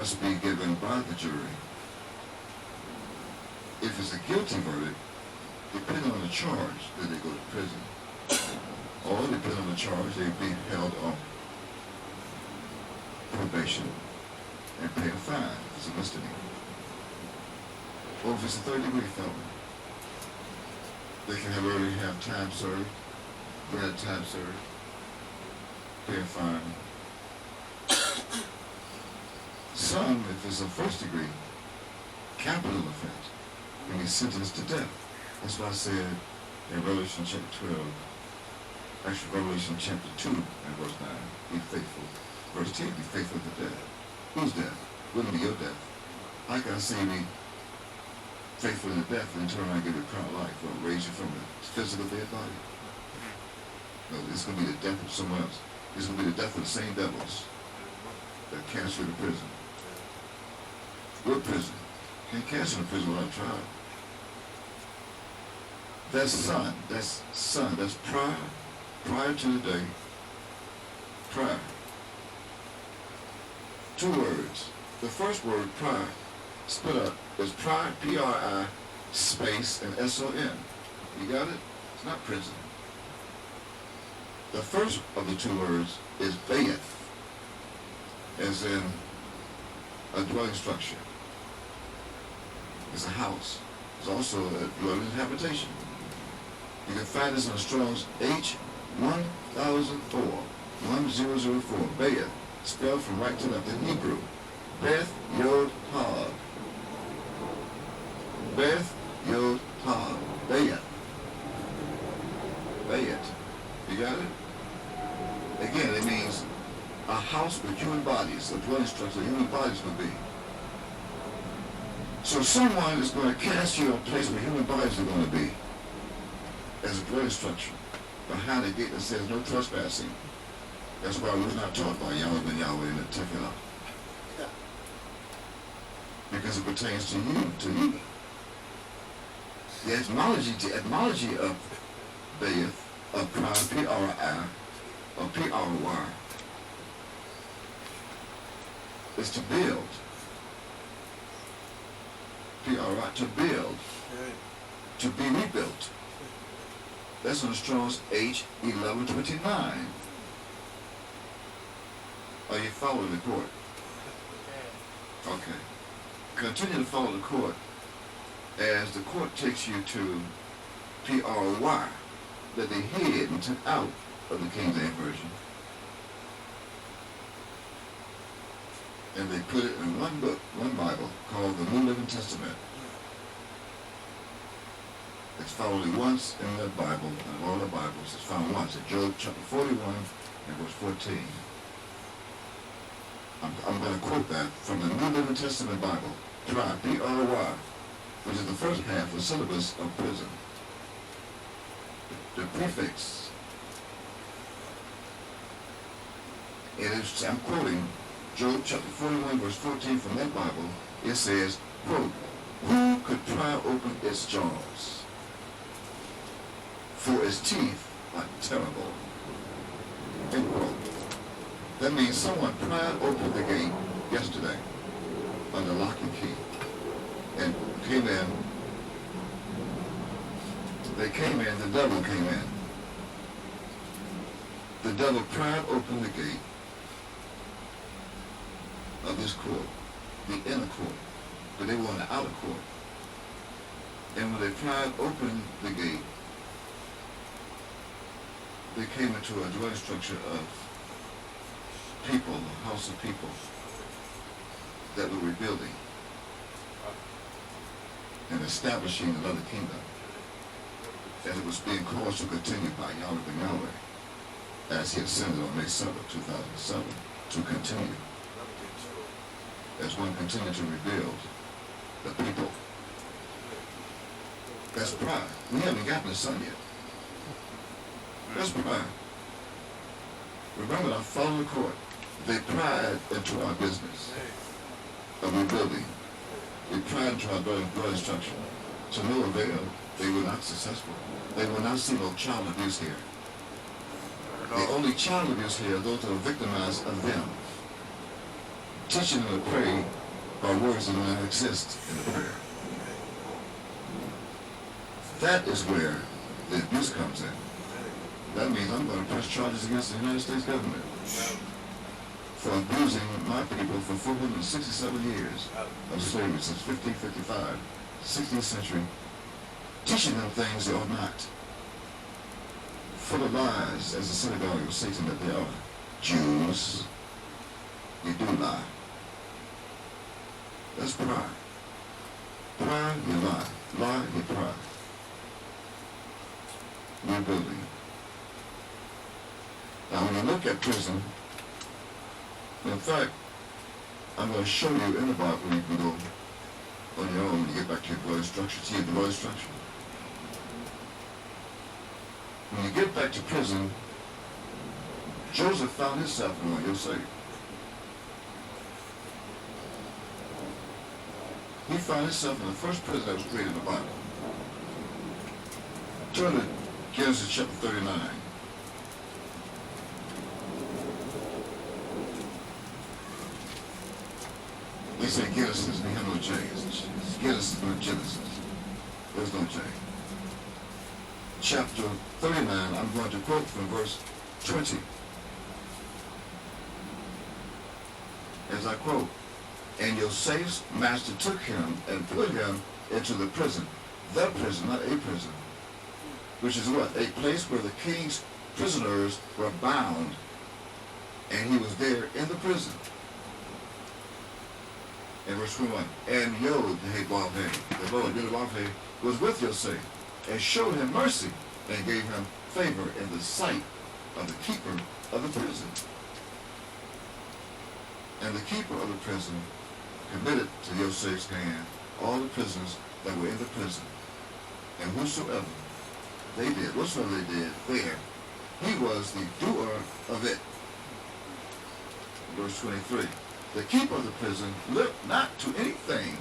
must be given by the jury. If it's a guilty verdict, depending on the charge, that they go to prison. Or depending on the charge, they be held on probation and pay a fine if it's a misdemeanor. Or if it's a third-degree felony, they can already have time served, bad time served, pay a fine. Some, if it's a first-degree capital offense, can be sentenced to death. That's why I said in Revelation chapter 12, actually Revelation chapter 2 and verse 9, be faithful. Verse 10, be faithful to death. Whose death? Wouldn't be your death. I can say be faithful in death and turn around and give you eternal life or raise you from a physical dead body. No, it's going to be the death of someone else. It's going to be the death of the same devils that cast you to prison. What prison? Can't cast you in prison without trial. That's son. That's prior to the day. Prior. 2 words. The first word, prior, split up, is prior, P-R-I, space, and S-O-N. You got it? It's not prison. The first of the 2 words is bayeth, as in a dwelling structure. It's a house. It's also a dwelling habitation. You can find this in Strong's H1004, bayeth, spelled from right to left in Hebrew. Beth Yod Hod. Beth Yod Hod. Bayeth. Bayeth. You got it? Again, it means a house with human bodies, a dwelling structure human bodies would be. So someone is going to cast you in a place where human bodies are going to be as a dwelling structure behind a gate that says no trespassing. That's why we're not taught by Yahweh ben Yahweh in the Tekillah. Because it pertains to you, to me. The etymology of bayeth, of prior, P-R-I, or P-R-Y, is to build. P-R-I, to build. To be rebuilt. That's on Strong's H1129. Are you following the court? Okay. Continue to follow the court as the court takes you to P-R-Y, that they hid and took out of the King James Version. And they put it in one book, one Bible, called the New Living Testament. It's found only once in the Bible, in all the Bibles. It's found once in Job chapter 41 and verse 14. I'm going to quote that from the New Living Testament Bible, P-R-Y, which is the first half of the syllabus of prison. The prefix, I'm quoting Job chapter 41 verse 14 from that Bible. It says, quote, who could pry open its jaws? For its teeth are terrible. End quote. That means someone pried open the gate yesterday under lock and key and came in. They came in, the devil came in. The devil pried open the gate of this court, the inner court, but they were on the outer court. And when they pried open the gate, they came into a dwelling structure of people, a house of people that were rebuilding and establishing another kingdom, as it was being caused to continue by Yahweh ben Yahweh, as he ascended on May 7, 2007, to continue, as one continued to rebuild the people. That's pride. We haven't gotten the sun yet. That's pride. Remember, I follow the court. They pried into our business of rebuilding. They pried into our dwelling structure. To no avail, they were not successful. They will not see no child abuse here. The only child abuse here are those that are victimized of them. teaching them to pray by words that do not exist in the prayer. That is where the abuse comes in. That means I'm going to press charges against the United States government for abusing my people for 467 years of slavery since 1555, 16th century, teaching them things they ought not, full of lies as the synagogue of Satan that they are. Jews, you do lie. That's pride. Pride, you lie. Lie, you pride. Rebuilding. Now when you look at prison, in fact, I'm going to show you in the Bible where you can go on your own when you get back to your blood structure. See the blood structure? When you get back to prison, Joseph found himself in one, you'll say. He found himself in the first prison that was created in the Bible. Turn to Genesis chapter 39. They say Genesis, we have no J. It's Genesis, not Genesis. There's no J. Chapter 39, I'm going to quote from verse 20. As I quote, and Joseph's master took him and put him into the prison not a prison, which is what? A place where the king's prisoners were bound, and he was there in the prison. In verse 21, and Yod, the Lord, Yod was with Yosef, and showed him mercy, and gave him favor in the sight of the keeper of the prison. And the keeper of the prison committed to Yosef's hand all the prisoners that were in the prison. And whatsoever they did there, he was the doer of it. Verse 23. The keeper of the prison looked not to anything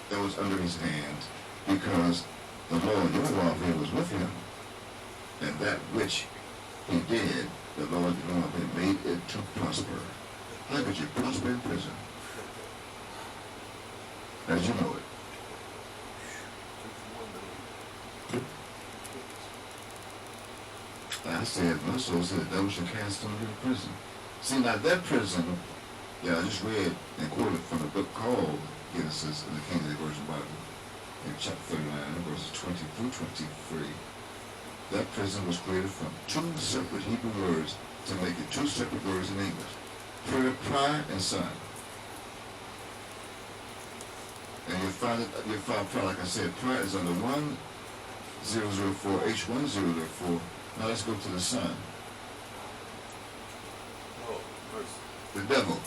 that was under his hand, because the Lord Yahweh was with him. And that which he did, the Lord Yahweh made it to prosper. How could you prosper in prison? As you know it. I said, my soul said, the devil shall cast on you in prison. See, now that prison, I just read and quoted from a book called Genesis in the King James Version Bible, in chapter 39, verses 20 through 23. That prison was created from two separate Hebrew words to make it two separate words in English. Prayer and son. And you'll find prayer, like I said, prayer is under 1004, H1004. Now let's go to the son. The devil.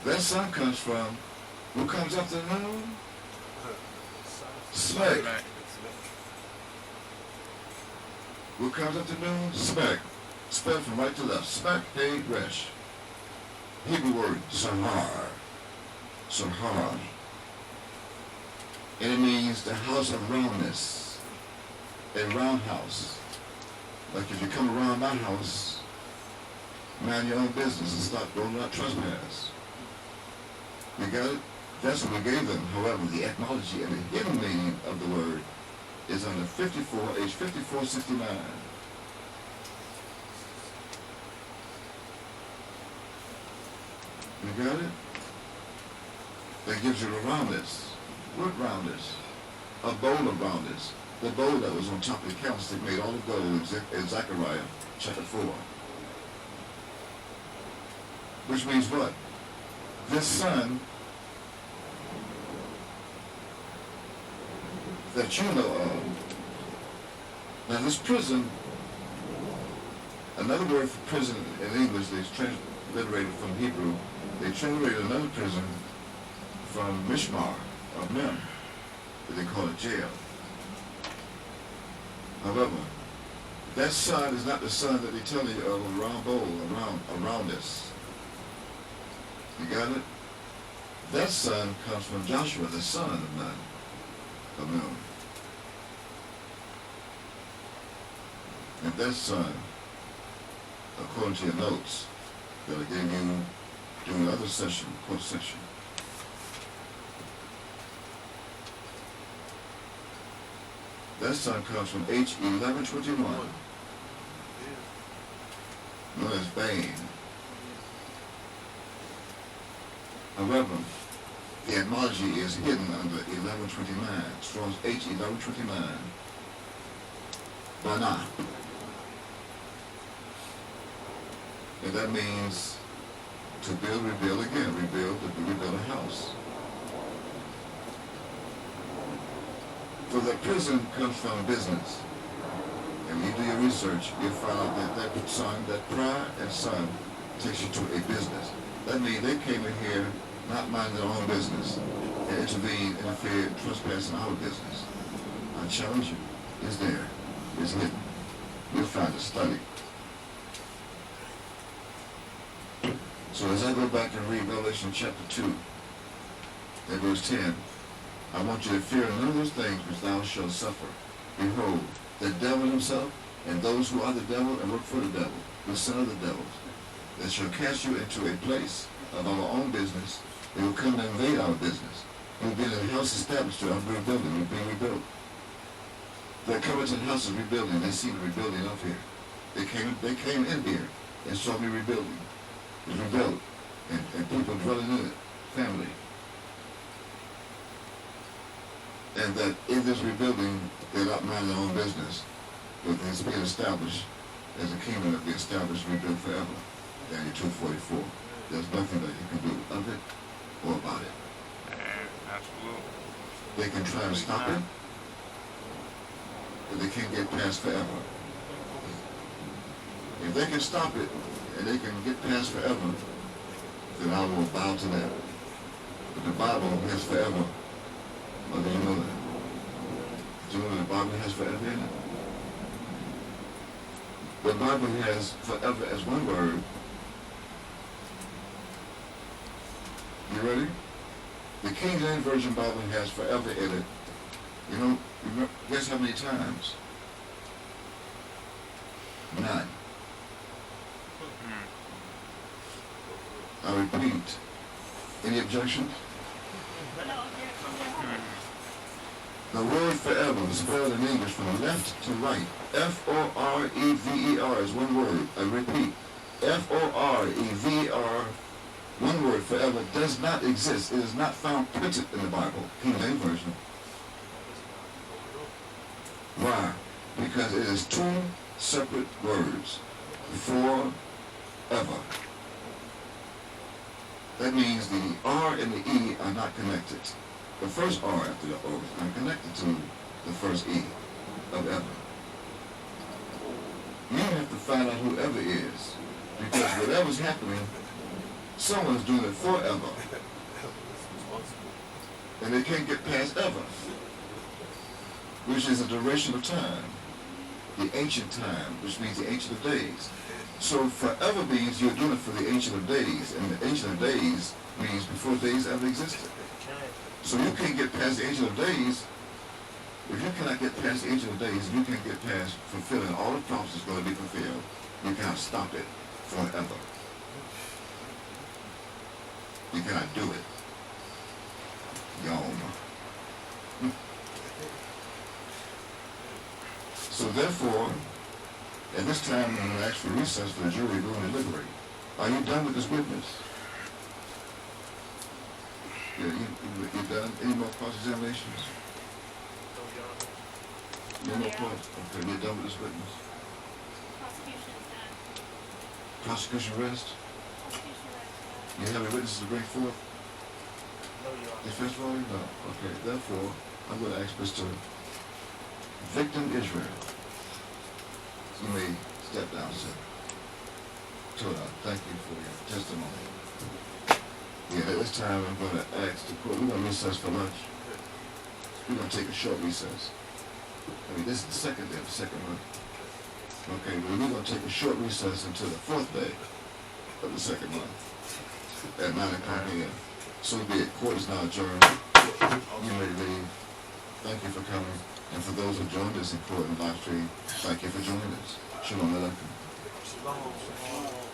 That son comes from, who comes after noon? Smack. Who comes after noon? Smack. Spelled from right to left. Smack, hey, resh. Hebrew word, sahar. Sahar. And it means the house of roundness. A round house. Like if you come around my house, mind your own business and stop going out trespass. You got it? That's what we gave them. However, the etymology and the hidden meaning of the word is under 54, age 5469. You got it? That gives you the roundness. What roundness? A bowl of roundness. The bowl that was on top of the candlestick made all of gold in Zechariah chapter 4. Which means what? This son that you know of. Now this prison, another word for prison in English, they transliterated from Hebrew, they translated another prison from Mishmar, of Mem, that they call it jail. However, that son is not the son that they tell you of a round bowl, around this. You got it? That son comes from Joshua, the son of Nun, of Nun. And that son, according to your notes, that I gave you during the other session, court session. That son comes from H1121, known as Bane. However, the etymology is hidden under 1129, Strong's H1129, Bana. And that means to build, rebuild again, rebuild a house. So that prison comes from business. And when you do your research, you'll find out that that son, that prior and son, takes you to a business. That means they came in here not minding their own business and interfered, trespassing our business. I challenge you, it's there, it's hidden. You'll find a study. So as I go back and read Revelation chapter 2, and verse 10, I want you to fear none of those things which thou shalt suffer. Behold, the devil himself, and those who are the devil and work for the devil, the son of the devils, that shall cast you into a place of our own business. They will come and invade our business. We'll be in a house established to our rebuilding. We're being rebuilt. They're coming to the house of rebuilding. They see the rebuilding up here. They came in here and saw me rebuilding. It was rebuilt. And people dwelling in it. Family. And that in this rebuilding, they're not minding their own business, but it's being established as a kingdom that be established and rebuilt forever. Daniel 2:44. There's nothing that you can do of it or about it. Absolutely. They can try to stop it, but they can't get past forever. If they can stop it and they can get past forever, then I will bow to them. But the Bible has forever. Or do you know that? Do you know the Bible has forever in it? The Bible has forever as one word. You ready? The King James Version Bible has forever in it. You know, guess how many times? 9. I repeat. Any objections? The word forever is spelled in English from left to right. F-O-R-E-V-E-R is one word. I repeat. F-O-R-E-V-E-R, one word, forever, does not exist. It is not found printed in the Bible, King James Version. Why? Because it is 2 separate words. Forever. That means the R and the E are not connected. The first R after the O is not connected to the first E of ever. You have to find out who ever is, because whatever's happening, someone's doing it forever. And they can't get past ever, which is a duration of time. The ancient time, which means the ancient of days. So forever means you're doing it for the ancient of days, and the ancient of days means before days ever existed. So you can't get past the ancient of days. If you cannot get past the ancient of days, you can't get past fulfilling all the prophecies going to be fulfilled. You cannot stop it forever. You cannot do it. Yom. So therefore, at this time, I'm going to ask for recess for the jury to go and deliberate. Are you done with this witness? Yeah, you done? Any more cross-examinations? No more cross? Okay, you're done with this witness? Prosecution is done. Prosecution rest? Prosecution rest. You have any witnesses to bring forth? No, Your Honor. Defense lawyer? No. Okay, therefore, I'm going to ask Mr. Victim Israel. You may step down, sir. Toda, thank you for your testimony. Yeah, at this time I'm going to ask the court, we're going to recess for lunch. We're going to take a short recess. I mean, this is the second day of the second month. Okay, well, we're going to take a short recess until the 4th day of the second month at 9 o'clock a.m. So be it. Court is now adjourned. You may leave. Thank you for coming. And for those who joined us in court and live stream, thank you for joining us. Shalom Aleichem. Shalom.